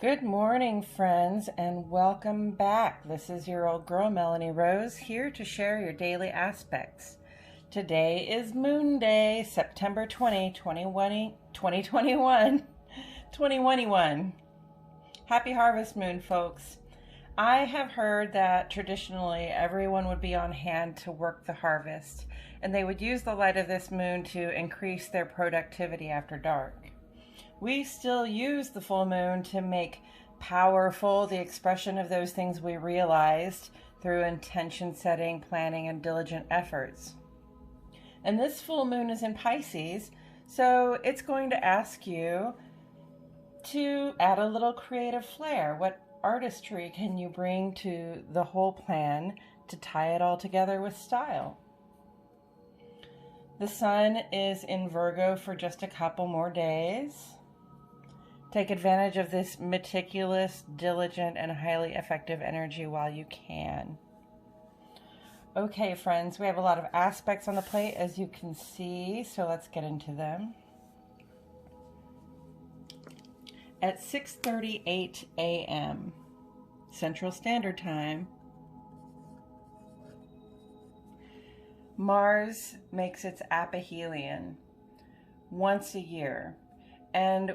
Good morning, friends, and welcome back. This is your old girl, Melanie Rose, here to share your daily aspects. Today is Moon Day, September 2021. Happy Harvest Moon, folks. I have heard that traditionally everyone would be on hand to work the harvest, and they would use the light of this moon to increase their productivity after dark. We still use the full moon to make powerful the expression of those things we realized through intention setting, planning, and diligent efforts. And this full moon is in Pisces, so it's going to ask you to add a little creative flair. What artistry can you bring to the whole plan to tie it all together with style? The sun is in Virgo for just a couple more days. Take advantage of this meticulous, diligent, and highly effective energy while you can. Okay, friends, we have a lot of aspects on the plate, as you can see, so let's get into them. At 6:38 a.m. Central Standard Time, Mars makes its aphelion once a year. And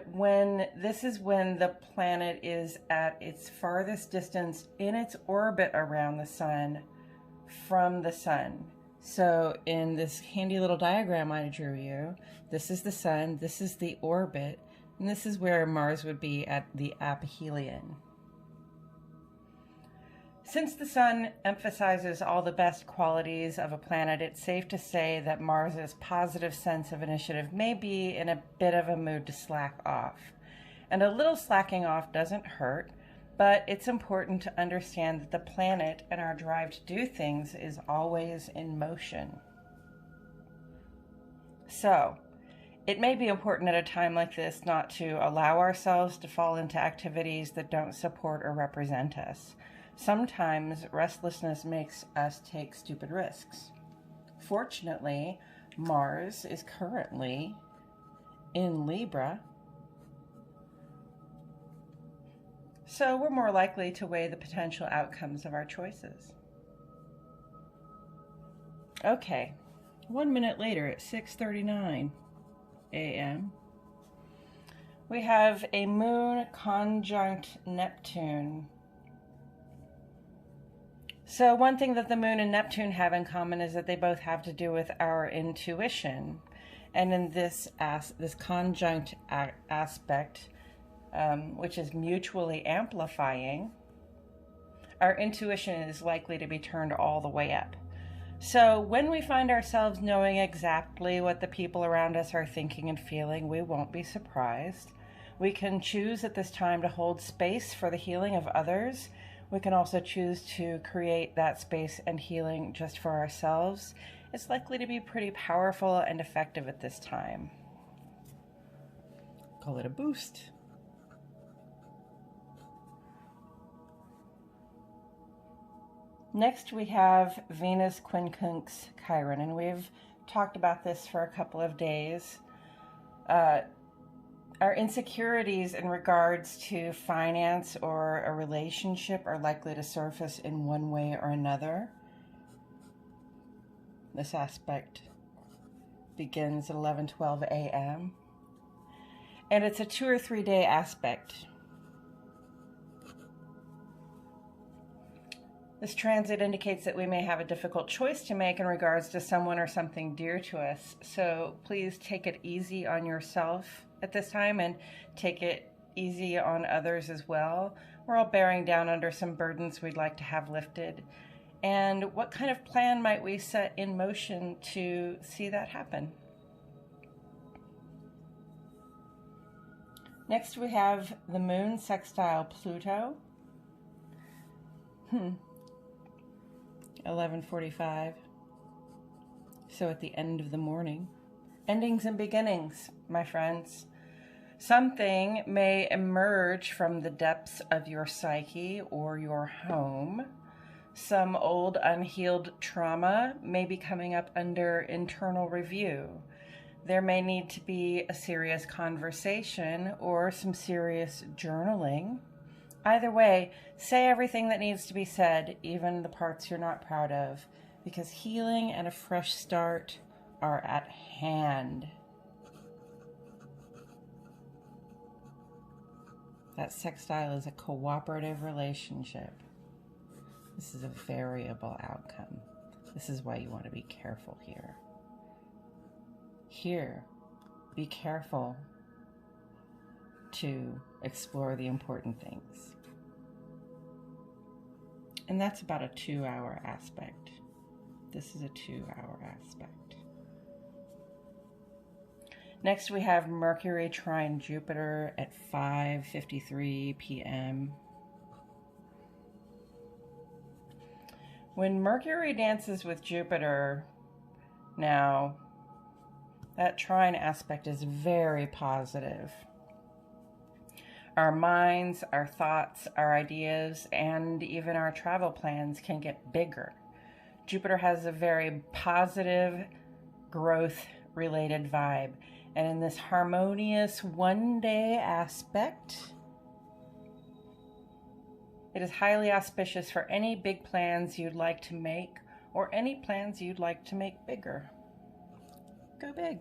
this is when the planet is at its farthest distance in its orbit around the sun from the sun. So in this handy little diagram I drew you, this is the sun, this is the orbit, and this is where Mars would be at the aphelion. Since the sun emphasizes all the best qualities of a planet, it's safe to say that Mars's positive sense of initiative may be in a bit of a mood to slack off. And a little slacking off doesn't hurt, but it's important to understand that the planet and our drive to do things is always in motion. So, it may be important at a time like this not to allow ourselves to fall into activities that don't support or represent us. Sometimes restlessness makes us take stupid risks. Fortunately, Mars is currently in Libra, so we're more likely to weigh the potential outcomes of our choices. Okay, 1 minute later at 6:39 a.m., we have a moon conjunct Neptune. So one thing that the moon and Neptune have in common is that they both have to do with our intuition. And in this conjunct aspect, which is mutually amplifying, our intuition is likely to be turned all the way up. So when we find ourselves knowing exactly what the people around us are thinking and feeling, we won't be surprised. We can choose at this time to hold space for the healing of others. We can also choose to create that space and healing just for ourselves. It's likely to be pretty powerful and effective at this time. Call it a boost. Next we have Venus Quincunx Chiron, and we've talked about this for a couple of days. Our insecurities in regards to finance or a relationship are likely to surface in one way or another. This aspect begins at 11:12 a.m. and it's a 2 or 3 day aspect. This transit indicates that we may have a difficult choice to make in regards to someone or something dear to us. So please take it easy on yourself at this time and take it easy on others as well. We're all bearing down under some burdens we'd like to have lifted. And what kind of plan might we set in motion to see that happen? Next we have the moon sextile Pluto. 11:45. So at the end of the morning. Endings and beginnings, my friends. Something may emerge from the depths of your psyche or your home. Some old unhealed trauma may be coming up under internal review. There may need to be a serious conversation or some serious journaling Either way, say everything that needs to be said, even the parts you're not proud of, because healing and a fresh start are at hand. That sextile is a cooperative relationship. This is a variable outcome. This is why you want to be careful here. Here, be careful to explore the important things. And that's about a 2-hour aspect. This is a 2-hour aspect. Next we have Mercury trine Jupiter at 5:53 p.m. When Mercury dances with Jupiter, now, that trine aspect is very positive. Our minds, our thoughts, our ideas, and even our travel plans can get bigger. Jupiter has a very positive, growth-related vibe. And in this harmonious one-day aspect, it is highly auspicious for any big plans you'd like to make or any plans you'd like to make bigger. Go big.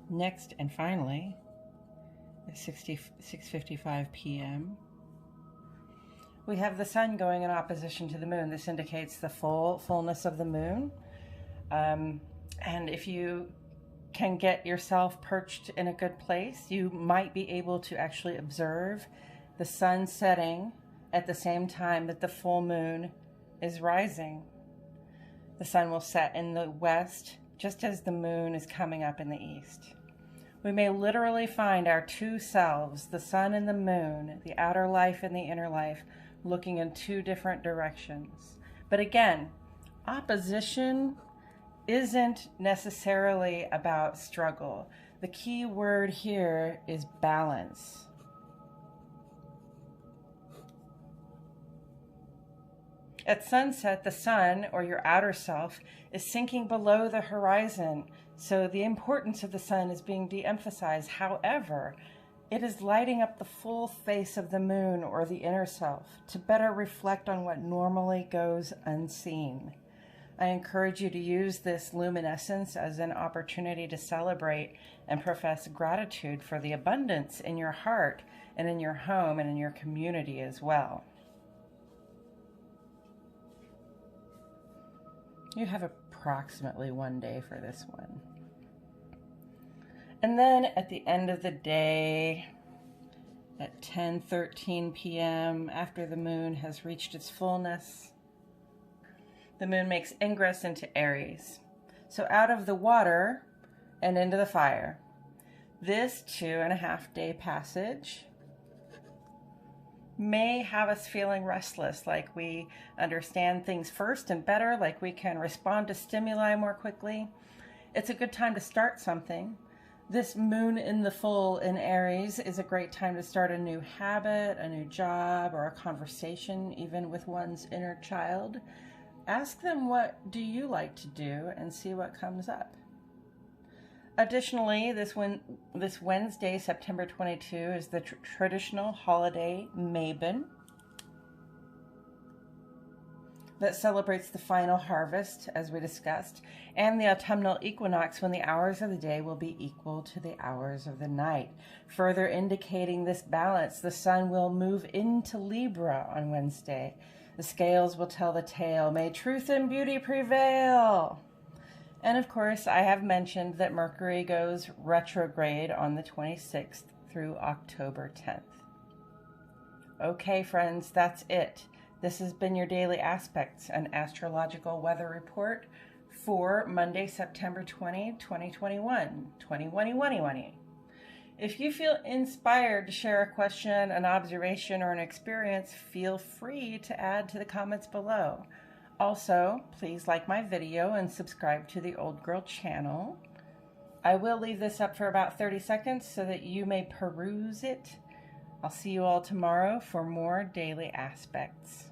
Next and finally, at 6:55 p.m., we have the sun going in opposition to the moon. This indicates the fullness of the moon. And if you can get yourself perched in a good place, you might be able to actually observe the sun setting at the same time that the full moon is rising. The sun will set in the west just as the moon is coming up in the east. We may literally find our two selves, the sun and the moon, the outer life and the inner life, looking in two different directions. But again, opposition isn't necessarily about struggle. The key word here is balance. At sunset, the sun, or your outer self, is sinking below the horizon, so the importance of the sun is being de-emphasized. However, it is lighting up the full face of the moon, or the inner self, to better reflect on what normally goes unseen. I encourage you to use this luminescence as an opportunity to celebrate and profess gratitude for the abundance in your heart and in your home and in your community as well. You have approximately one day for this one. And then at the end of the day, at 10:13 p.m., after the moon has reached its fullness, the moon makes ingress into Aries. So out of the water and into the fire. This 2.5-day passage may have us feeling restless, like we understand things first and better, like we can respond to stimuli more quickly. It's a good time to start something. This moon in the full in Aries is a great time to start a new habit, a new job, or a conversation, even with one's inner child. Ask them, what do you like to do, and see what comes up. Additionally, this Wednesday, September 22, is the traditional holiday Mabon that celebrates the final harvest, as we discussed, and the autumnal equinox, when the hours of the day will be equal to the hours of the night. Further indicating this balance, the sun will move into Libra on Wednesday. The scales will tell the tale. May truth and beauty prevail. And of course, I have mentioned that Mercury goes retrograde on the 26th through October 10th. Okay, friends, that's it. This has been your Daily Aspects, an astrological weather report for Monday, September 20, 2021. 2020. If you feel inspired to share a question, an observation, or an experience, feel free to add to the comments below. Also, please like my video and subscribe to the Old Girl channel. I will leave this up for about 30 seconds so that you may peruse it. I'll see you all tomorrow for more Daily Aspects.